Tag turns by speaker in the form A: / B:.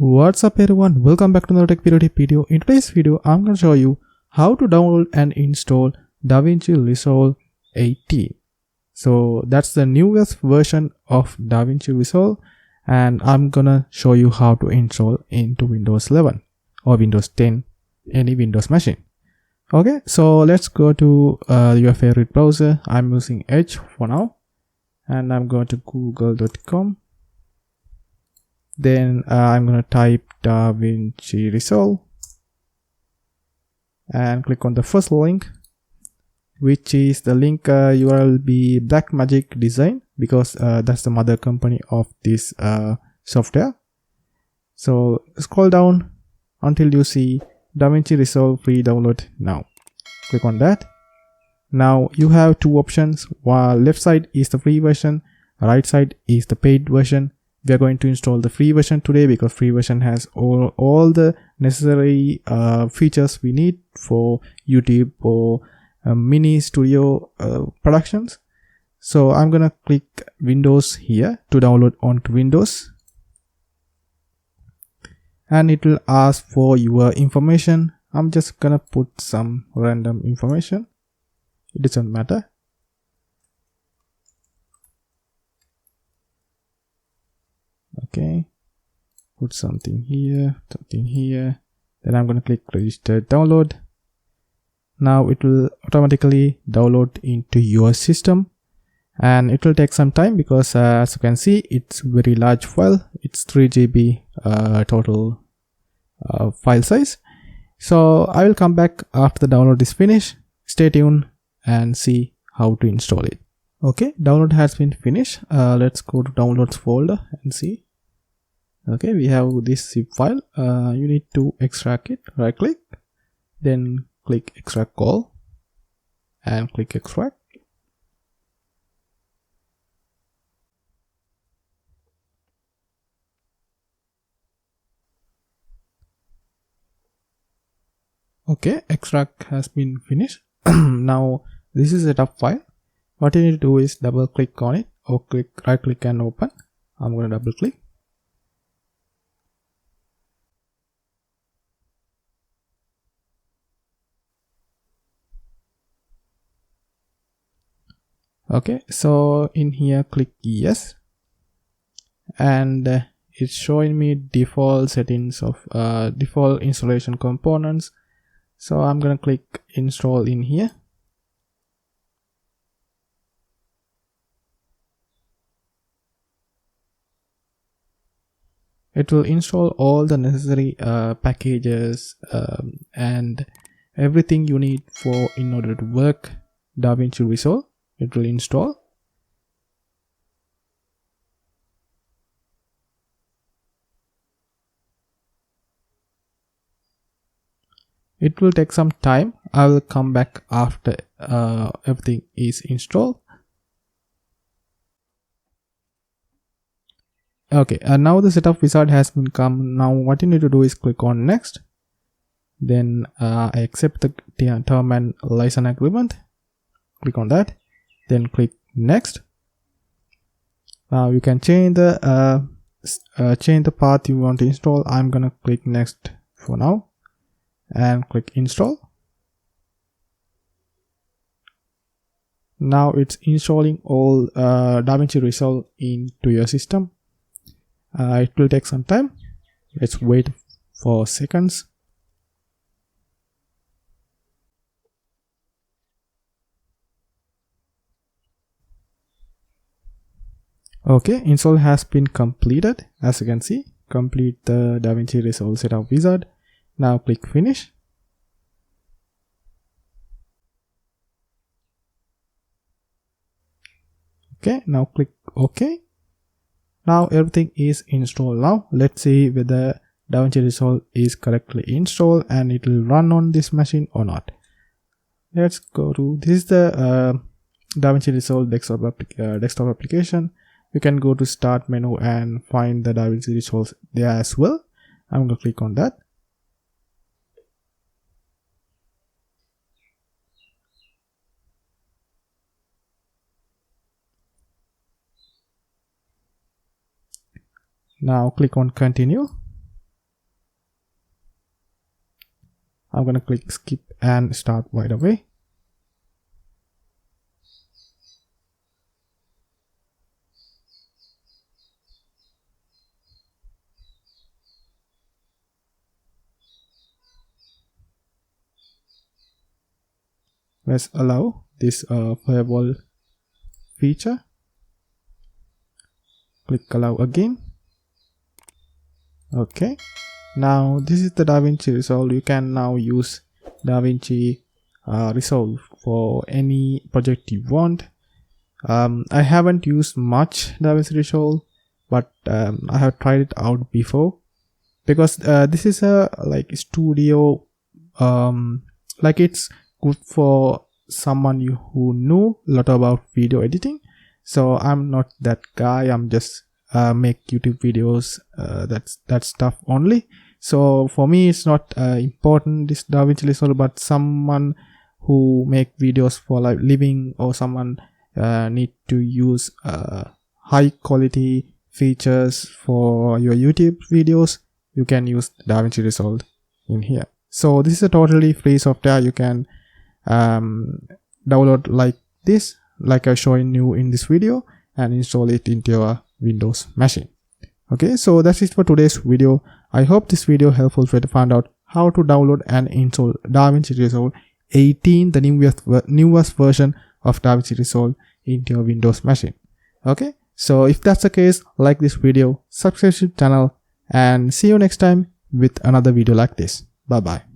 A: What's up everyone, welcome back to another tech video. In today's video I'm going to show you how to download and install DaVinci Resolve 18. So that's the newest version of DaVinci Resolve, and I'm gonna show you how to install into Windows 11 or Windows 10, any Windows machine. Okay, so let's go to your favorite browser. I'm using Edge for now, and I'm going to google.com. Then I'm going to type DaVinci Resolve and click on the first link, which is the link URL will be Blackmagic Design, because that's the mother company of this software. So scroll down until you see DaVinci Resolve free download now. Click on that. Now you have two options. While left side is the free version, right side is the paid version. We are going to install the free version today because free version has all the necessary features we need for YouTube or mini studio productions. So I'm gonna click Windows here to download onto Windows, and it will ask for your information. I'm just gonna put some random information, it doesn't matter. Okay, put something here, then I'm going to click register download. Now it will automatically download into your system, and it will take some time because as you can see, it's very large file. It's 3 GB total file size. So I will come back after the download is finished. Stay tuned and see how to install it. Okay, download has been finished. Let's go to downloads folder and see. Okay, we have this zip file. You need to extract it. Right click, then click extract all and click extract. Okay, extract has been finished. Now this is a setup file. What you need to do is double click on it, or right click and open. I'm going to double click. Okay, so in here click yes, and it's showing me default settings of default installation components. So I'm gonna click install in here. It will install all the necessary packages and everything you need for in order to work DaVinci Resolve. It will install. It will take some time. I will come back after everything is installed. Okay, now the setup wizard has been come. Now what you need to do is click on next. Then I accept the term and license agreement. Click on that. Then click next. Now you can change the path you want to install. I'm gonna click next for now and click install. Now it's installing all DaVinci Resolve into your system. It will take some time. Let's wait for seconds. Okay, install has been completed. As you can see, complete the DaVinci Resolve setup wizard. Now click finish. Okay, now click OK. Now everything is installed. Now let's see whether DaVinci Resolve is correctly installed and it will run on this machine or not. Let's go to this is the DaVinci Resolve desktop application. You can go to start menu and find the DaVinci Resolve there as well. I'm going to click on that. Now click on continue. I'm gonna click skip and start right away. Let's allow this firewall feature. Click allow again. Okay, now this is the DaVinci Resolve. You can now use DaVinci Resolve for any project you want. I haven't used much DaVinci Resolve, but I have tried it out before, because this is a like studio, like it's good for someone who know a lot about video editing. So I'm not that guy. I'm just make YouTube videos, that stuff only. So for me it's not important this DaVinci Resolve, but someone who make videos for like living, or someone need to use high quality features for your YouTube videos, you can use DaVinci Resolve in here. So this is a totally free software. You can download like this, like I showing you in this video, and install it into your Windows machine. Okay, so that's it for today's video. I hope this video helpful for you to find out how to download and install DaVinci Resolve 18, the newest version of DaVinci Resolve, into your Windows machine. Okay, so if that's the case, like this video, subscribe to the channel, and see you next time with another video like this. Bye bye.